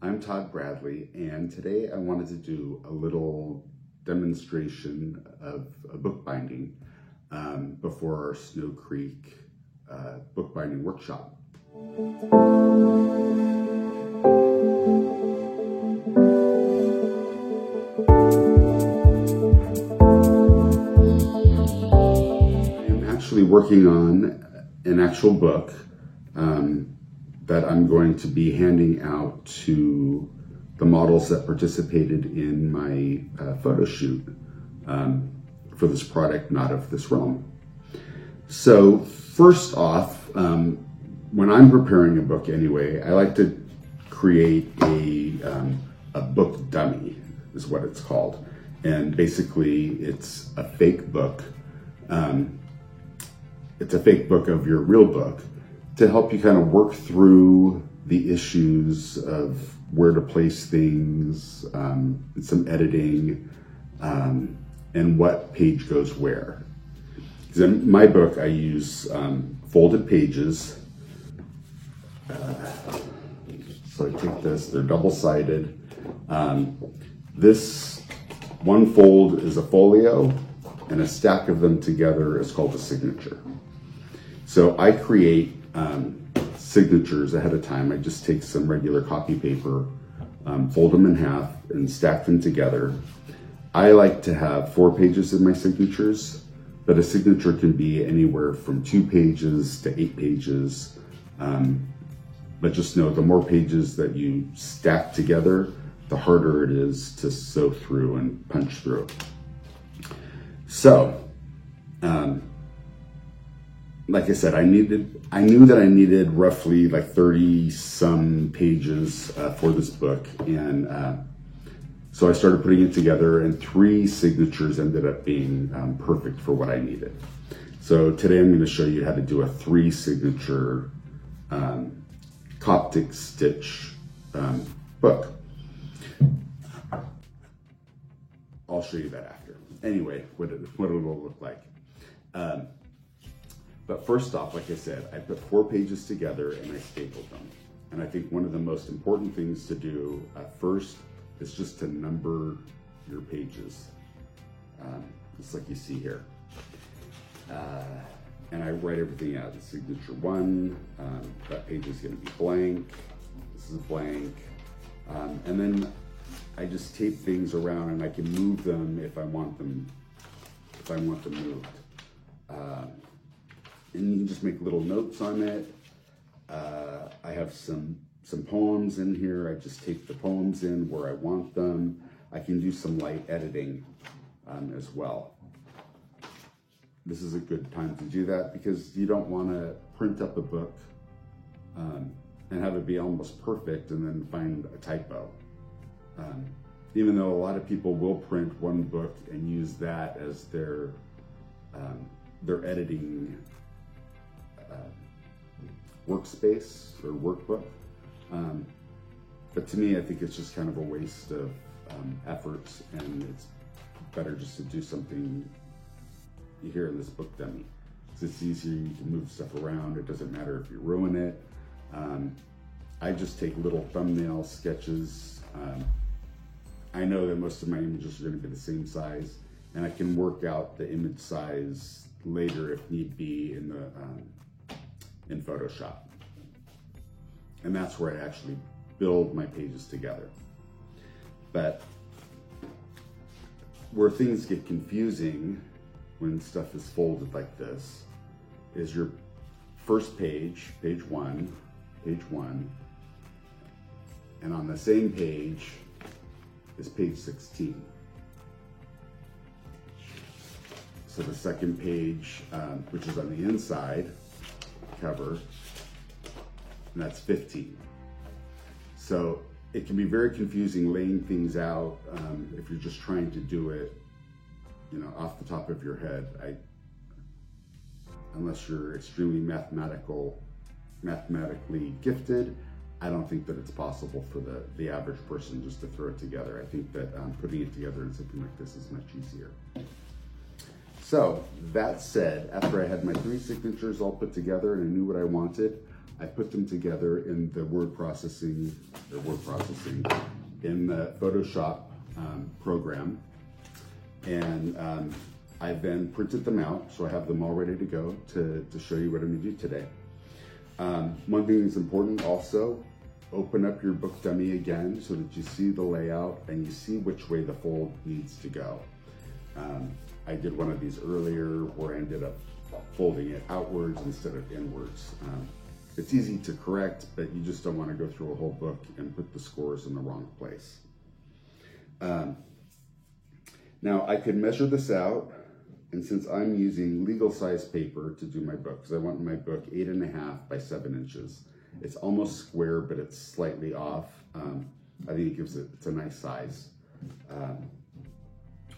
I'm Todd Bradley, and today I wanted to do a little demonstration of a bookbinding before our Snow Creek bookbinding workshop. I'm actually working on an actual book that I'm going to be handing out to the models that participated in my photo shoot for this product, Not of This Realm. So first off, when I'm preparing a book anyway, I like to create a book dummy, is what it's called. And basically it's a fake book. It's a fake book of your real book, to help you kind of work through the issues of where to place things, some editing, and what page goes where. Because in my book, I use folded pages. So I take this, they're double-sided. This one fold is a folio, and a stack of them together is called a signature. So I create signatures ahead of time. I just take some regular copy paper, fold them in half, and stack them together. I like to have 4 pages in my signatures, but a signature can be anywhere from 2 pages to 8 pages. But just know, the more pages that you stack together, the harder it is to sew through and punch through. So, like I said, I knew that I needed roughly like 30 some pages for this book, and so I started putting it together, and 3 signatures ended up being perfect for what I needed. So today I'm going to show you how to do a 3 signature Coptic stitch book. I'll show you that after. Anyway, what it'll look like. But first off, like I said, I put 4 pages together and I stapled them. And I think one of the most important things to do first is just to number your pages, just like you see here. And I write everything out. The signature 1, that page is going to be blank. This is blank. And then I just tape things around, and I can move them if I want them moved. And you can just make little notes on it. I have some poems in here. I just tape the poems in where I want them. I can do some light editing as well. This is a good time to do that, because you don't want to print up a book and have it be almost perfect and then find a typo. Even though a lot of people will print one book and use that as their editing workspace or workbook. But to me, I think it's just kind of a waste of effort, and it's better just to do something here in this book dummy. It's easier, you can move stuff around, it doesn't matter if you ruin it. I just take little thumbnail sketches. I know that most of my images are going to be the same size, and I can work out the image size later if need be in Photoshop. And that's where I actually build my pages together. But where things get confusing when stuff is folded like this is your first page, page 1, and on the same page is page 16. So the second page, which is on the inside cover, and that's 15. So it can be very confusing laying things out if you're just trying to do it, off the top of your head. Unless you're extremely mathematically gifted, I don't think that it's possible for the average person just to throw it together. I think that putting it together in something like this is much easier. So that said, after I had my 3 signatures all put together and I knew what I wanted, I put them together in the word processing in the Photoshop program, and I then printed them out, so I have them all ready to go to show you what I'm going to do today. One thing that's important also, open up your book dummy again so that you see the layout and you see which way the fold needs to go. I did one of these earlier where I ended up folding it outwards instead of inwards. It's easy to correct, but you just don't want to go through a whole book and put the scores in the wrong place. Now I could measure this out, and since I'm using legal size paper to do my book, because I want my book 8.5 by 7 inches. It's almost square, but it's slightly off. I think it gives it's a nice size.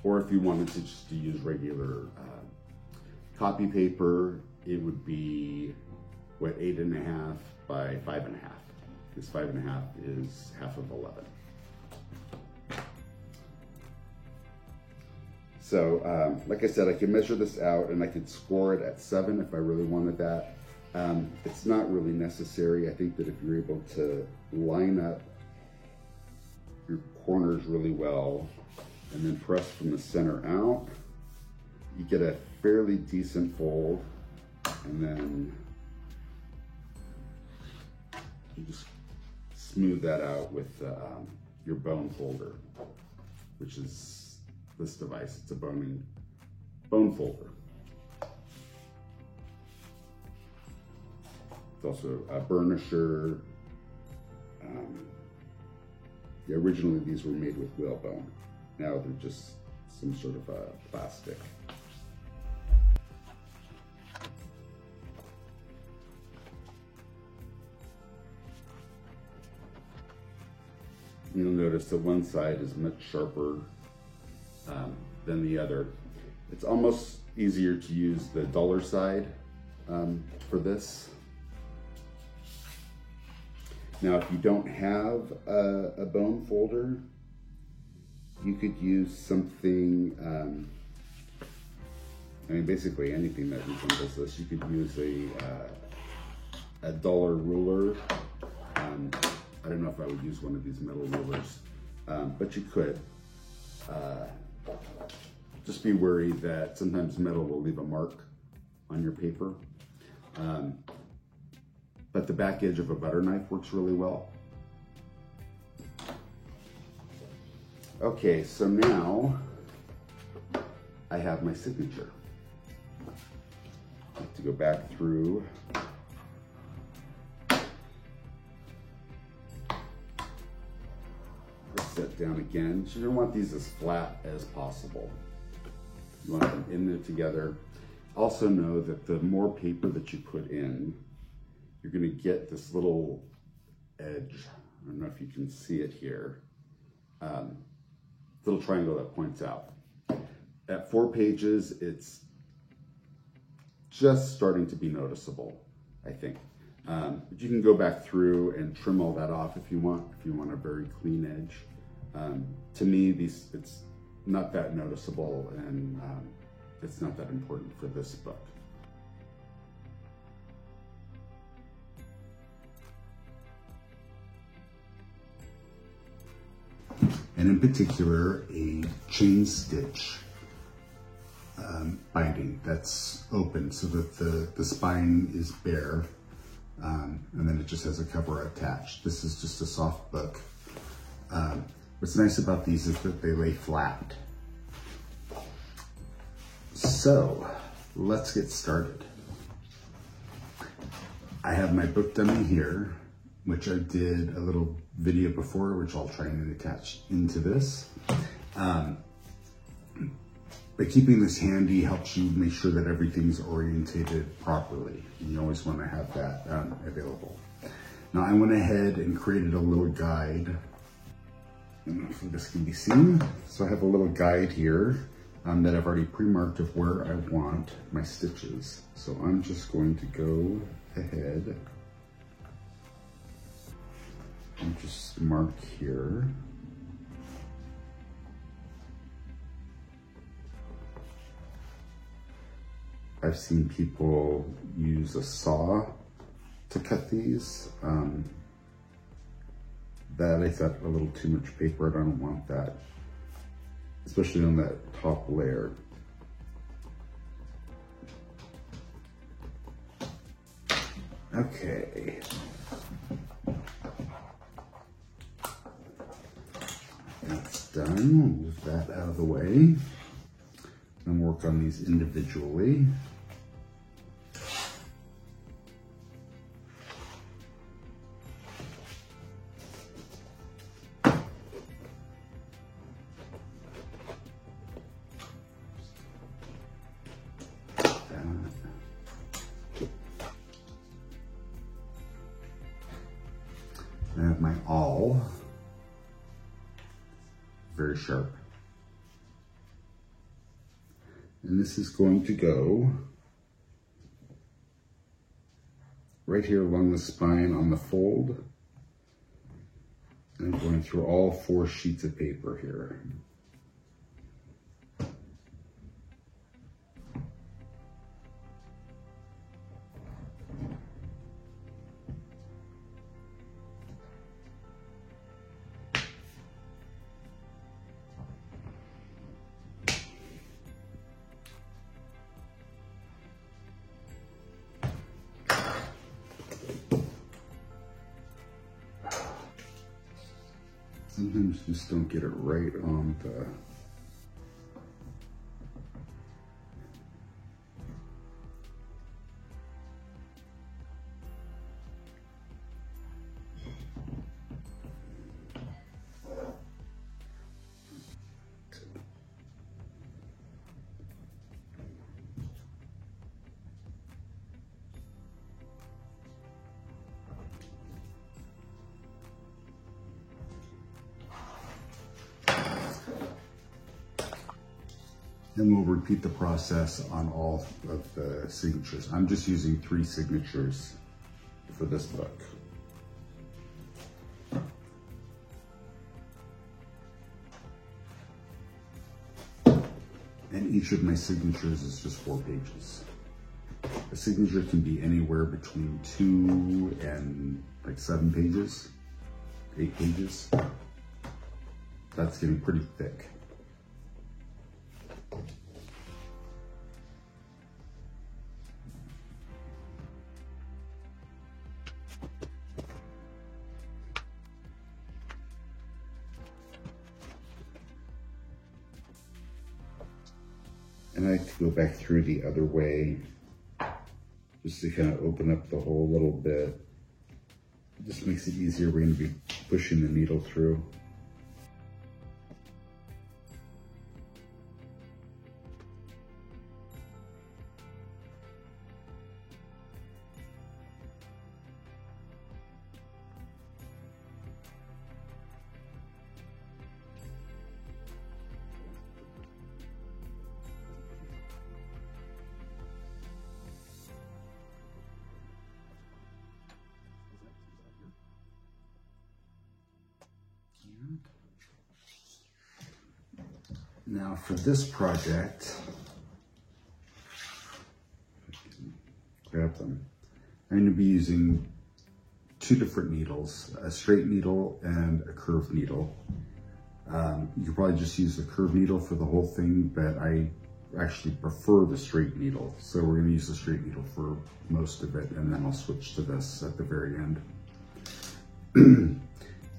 Or if you wanted to just to use regular copy paper, it would be, what, 8.5 by 5.5, because 5.5 is half of 11. So, like I said, I can measure this out and I could score it at 7 if I really wanted that. It's not really necessary. I think that if you're able to line up your corners really well and then press from the center out, you get a fairly decent fold, and then you just smooth that out with your bone folder, which is this device. It's a bone folder. It's also a burnisher. Originally these were made with whalebone. Now they're just some sort of a plastic. You'll notice that one side is much sharper than the other. It's almost easier to use the duller side for this. Now, if you don't have a bone folder, you could use something, I mean, basically anything that resembles this. You could use a duller ruler. I don't know if I would use one of these metal rulers, but you could. Just be worried that sometimes metal will leave a mark on your paper. But the back edge of a butter knife works really well. Okay, so now I have my signature. I have to go back through. Set down again. So you don't want these as flat as possible. You want them in there together. Also know that the more paper that you put in, you're going to get this little edge. I don't know if you can see it here. Little triangle that points out. At 4 pages, it's just starting to be noticeable, I think. But you can go back through and trim all that off if you want a very clean edge. To me, it's not that noticeable, and it's not that important for this book. And in particular, a chain stitch binding that's open so that the spine is bare, and then it just has a cover attached. This is just a soft book. What's nice about these is that they lay flat. So let's get started. I have my book dummy here, which I did a little video before, which I'll try and attach into this. But keeping this handy helps you make sure that everything's orientated properly. And you always want to have that available. Now I went ahead and created a little guide. I don't know if this can be seen. So I have a little guide here that I've already pre-marked of where I want my stitches. So I'm just going to go ahead and just mark here. I've seen people use a saw to cut these. That I thought a little too much paper. I don't want that, especially on that top layer. Okay. That's done. We'll move that out of the way and work on these individually. I have my awl, very sharp. And this is going to go right here along the spine on the fold. And I'm going through all 4 sheets of paper here. Sometimes you just don't get it right on the and we'll repeat the process on all of the signatures. I'm just using 3 signatures for this book. And each of my signatures is just 4 pages. A signature can be anywhere between 2 and like 7 pages, 8 pages. That's getting pretty thick. And I like to go back through the other way just to kind of open up the hole a little bit. It just makes it easier. We're going to be pushing the needle through. Now for this project, grab them. I'm going to be using 2 different needles, a straight needle and a curved needle. You could probably just use the curved needle for the whole thing, but I actually prefer the straight needle. So we're going to use the straight needle for most of it, and then I'll switch to this at the very end. I'm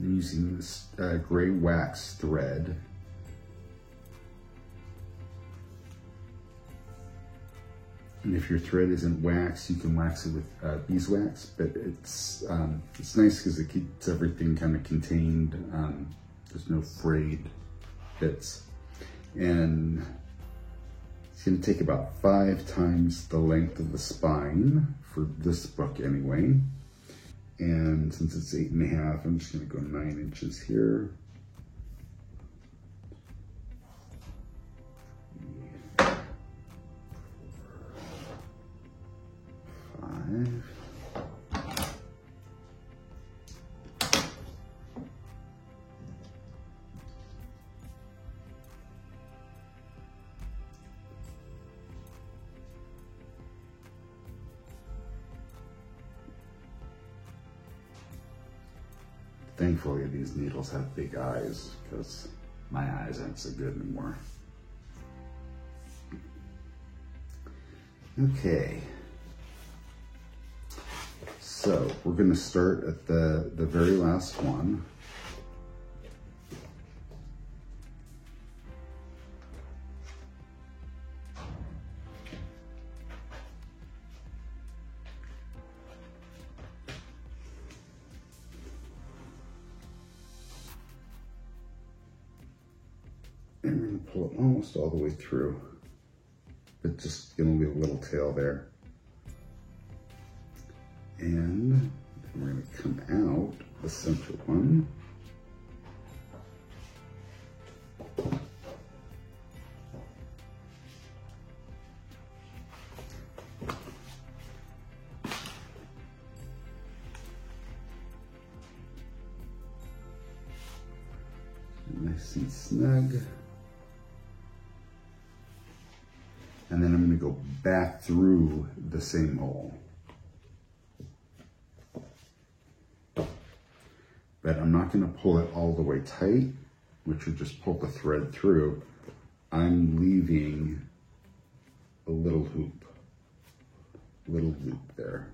using this gray wax thread. And if your thread isn't wax, you can wax it with beeswax, but it's nice because it keeps everything kind of contained. There's no frayed bits. And it's going to take about 5 times the length of the spine for this book anyway. And since it's 8.5, I'm just going to go 9 inches here. 5. Thankfully, these needles have big eyes because my eyes aren't so good anymore. Okay. So we're going to start at the very last one. And we're going to pull it almost all the way through. It's just going to leave a little tail there. And then we're going to come out the center one. Nice and snug. And then I'm going to go back through the same hole. But I'm not going to pull it all the way tight, which would just pull the thread through. I'm leaving a little loop there,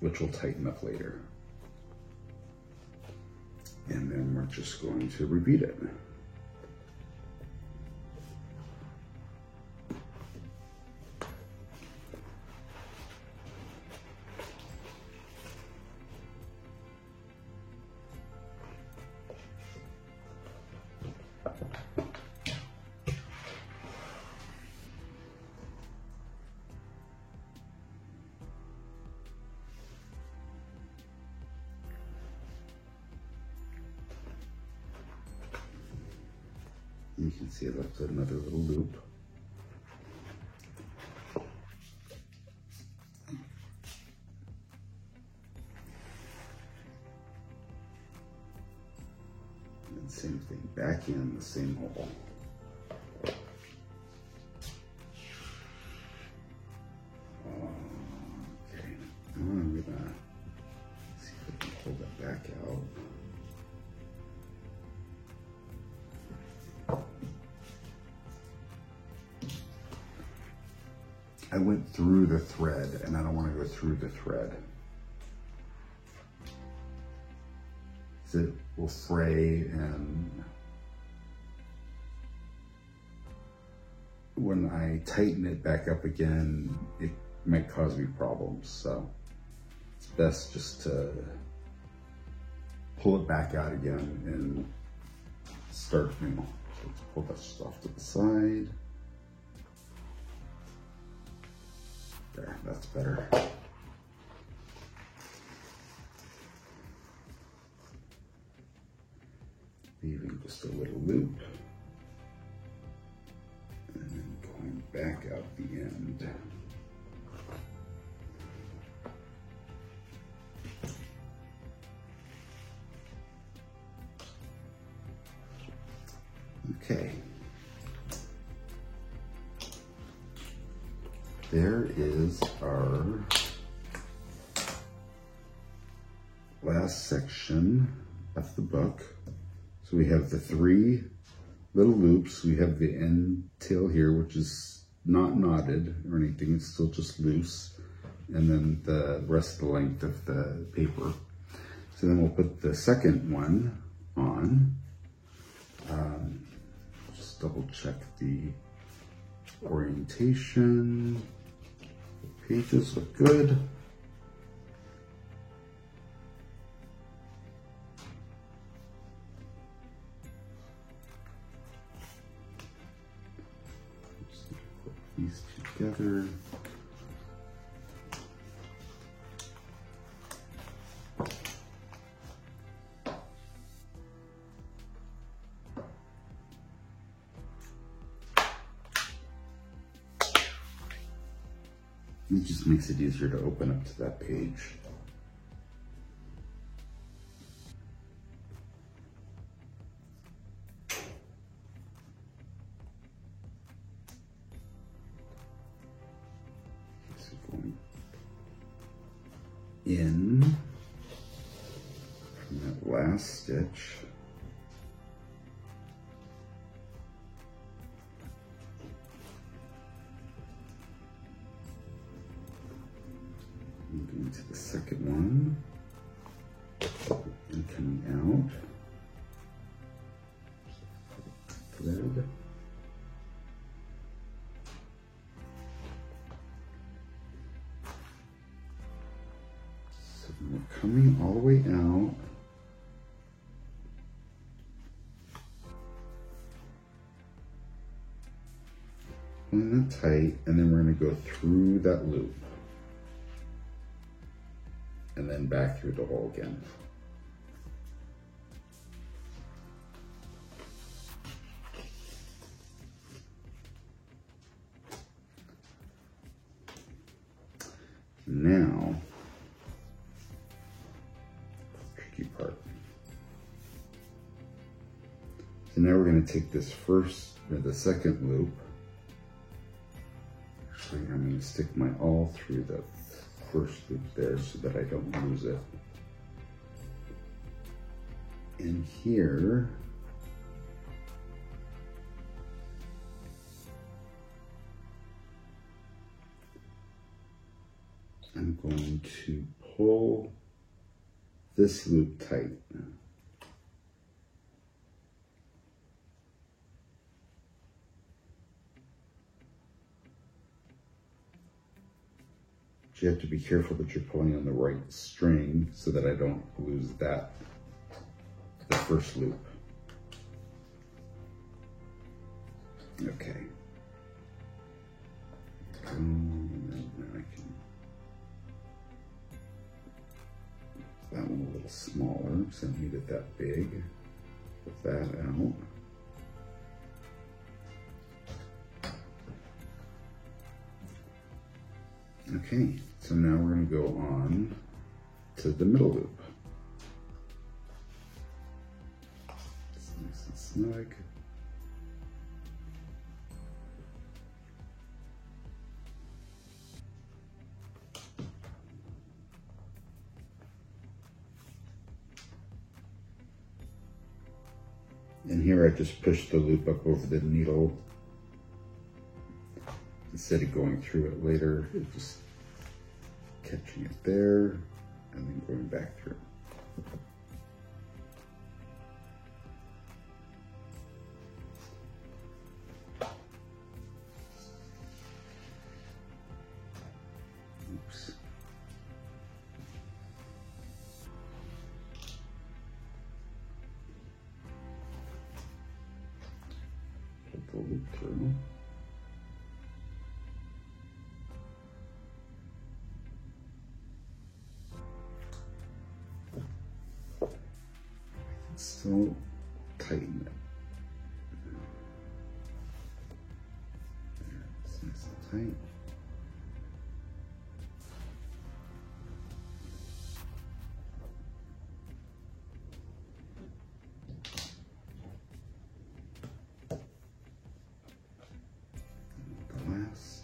which will tighten up later. And then we're just going to repeat it. You can see I left another little loop. And same thing, back in the same hole. Okay, I'm gonna see if I can pull that back out. I went through the thread and I don't want to go through the thread. It will fray, and when I tighten it back up again, it might cause me problems. So it's best just to pull it back out again and start new. So let's pull that just off to the side. There, that's better. Leaving just a little loop. And then going back out the end. Okay. There is our last section of the book. So we have the 3 little loops. We have the end tail here, which is not knotted or anything. It's still just loose. And then the rest of the length of the paper. So then we'll put the second one on. Just double check the orientation. The pages look good. Just put these together. It just makes it easier to open up to that page. So going in, last stitch. Moving to the second one and coming out. Thread. So we're coming all the way out. Pulling that tight, and then we're going to go through that loop and then back through the hole again. Now, tricky part. So now we're going to take this first or the second loop. Actually, I'm going to stick my awl through the first loop there so that I don't lose it. And here, I'm going to pull this loop tight. You have to be careful that you're pulling on the right string so that I don't lose that, the first loop. Okay. Now I can, that one a little smaller, because I don't need it that big. Put that out. Okay, so now we're going to go on to the middle loop. It's nice and snug. And here I just push the loop up over the needle instead of going through it later, just catching it there and then going back through. Oops. Put the loop through. So tighten it. There, it's nice and tight. And the last.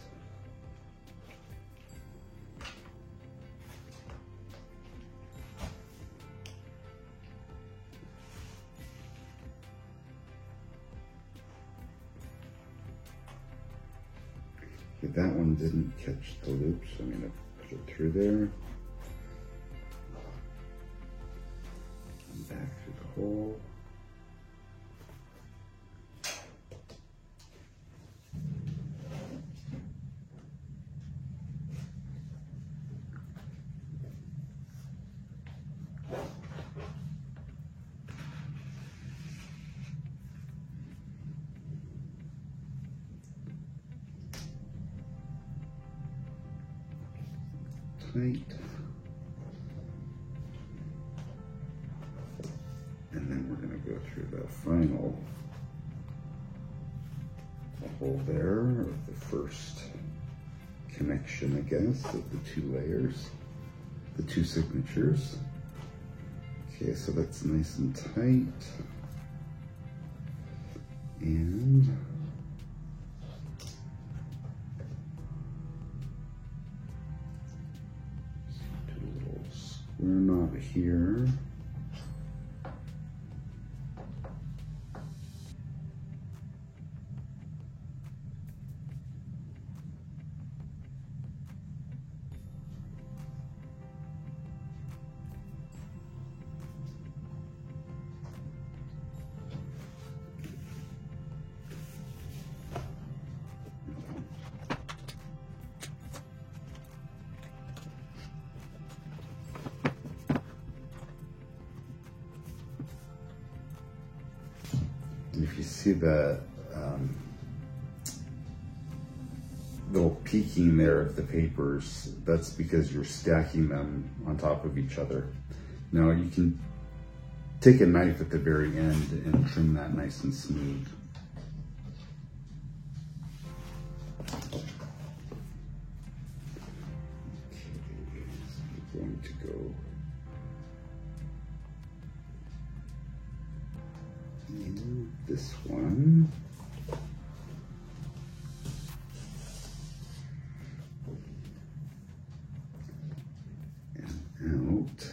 Okay, that one didn't catch the loop, so I'm going to put it through there. And back through the hole. Tight. And then we're going to go through the final hole there, or the first connection, I guess, of the two layers, the two signatures. Okay, so that's nice and tight. And do a little square knot here. And if you see the little peeking there of the papers, that's because you're stacking them on top of each other. Now you can take a knife at the very end and trim that nice and smooth. Okay, so I'm going to go in this one. And out.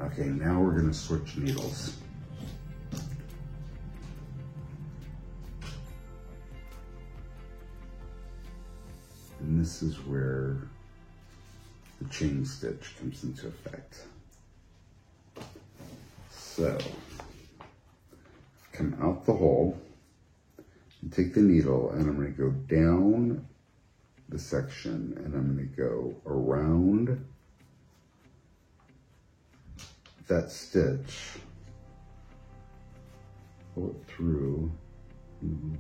Okay, now we're going to switch needles. And this is where the chain stitch comes into effect. So, come out the hole and take the needle, and I'm going to go down the section, and I'm going to go around that stitch, pull it through, and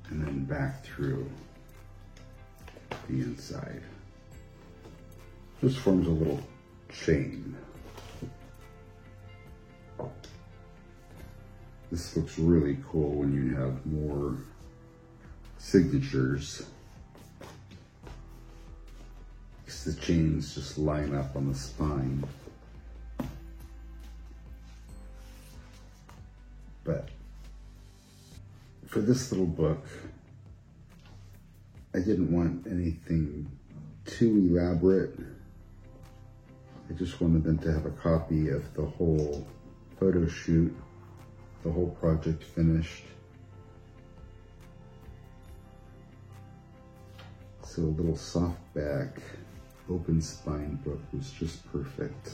then back through the inside. This forms a little chain. This looks really cool when you have more signatures, because the chains just line up on the spine. But for this little book, I didn't want anything too elaborate. I just wanted them to have a copy of the whole photo shoot, the whole project finished. So a little softback, open spine book was just perfect.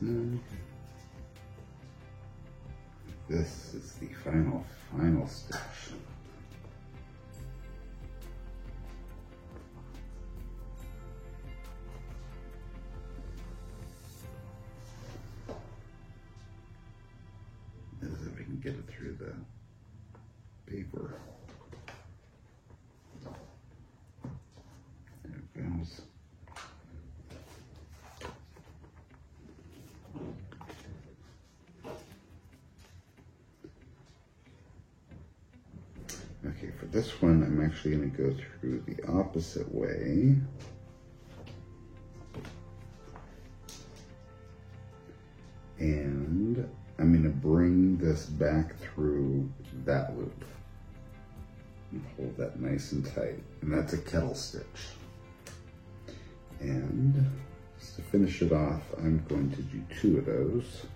And this is the final stitch. As if we can get it through the paper. There it goes. Okay, for this one, I'm actually going to go through the opposite way. And I'm going to bring this back through that loop. And hold that nice and tight. And that's a kettle stitch. And just to finish it off, I'm going to do 2 of those.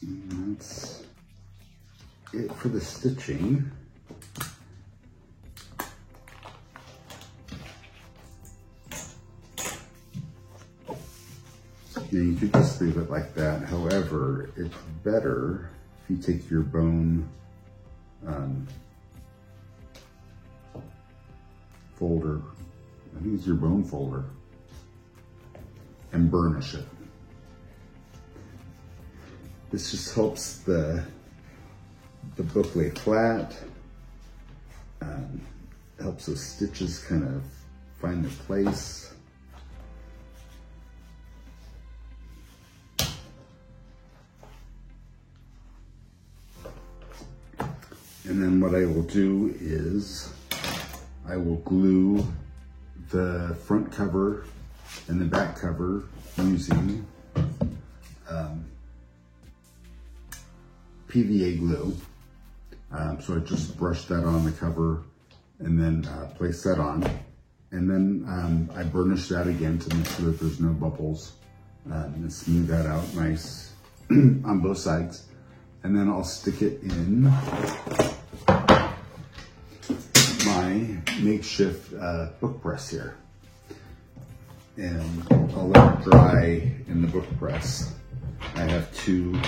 And that's it for the stitching. Now you could just leave it like that. However, it's better if you take your bone folder, I think it's your bone folder, and burnish it. This just helps the book lay flat, helps those stitches kind of find their place. And then what I will do is I will glue the front cover and the back cover using PVA glue. So I just brush that on the cover and then place that on. And then I burnish that again to make sure that there's no bubbles and smooth that out nice on both sides. And then I'll stick it in my makeshift book press here. And I'll let it dry in the book press. I have two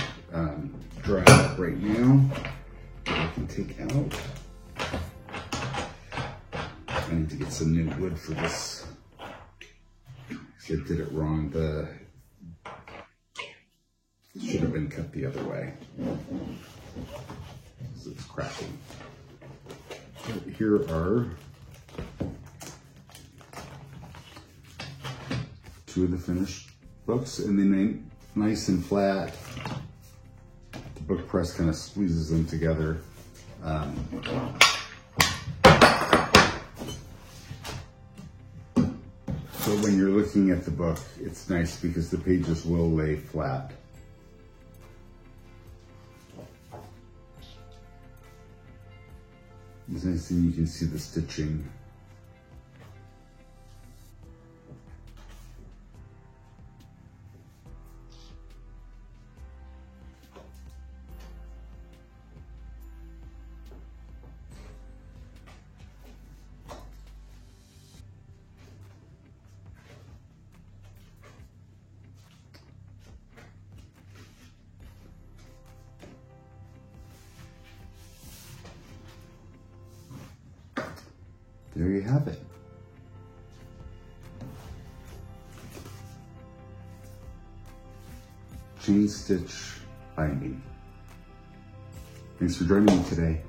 dry up right now that I can take out. I need to get some new wood for this. I did it wrong. It should have been cut the other way. So it's cracking. So here are two of the finished books, and then they nice and flat. The book press kind of squeezes them together. So when you're looking at the book, it's nice because the pages will lay flat. It's nice and you can see the stitching. There you have it. Chain stitch binding. Thanks for joining me today.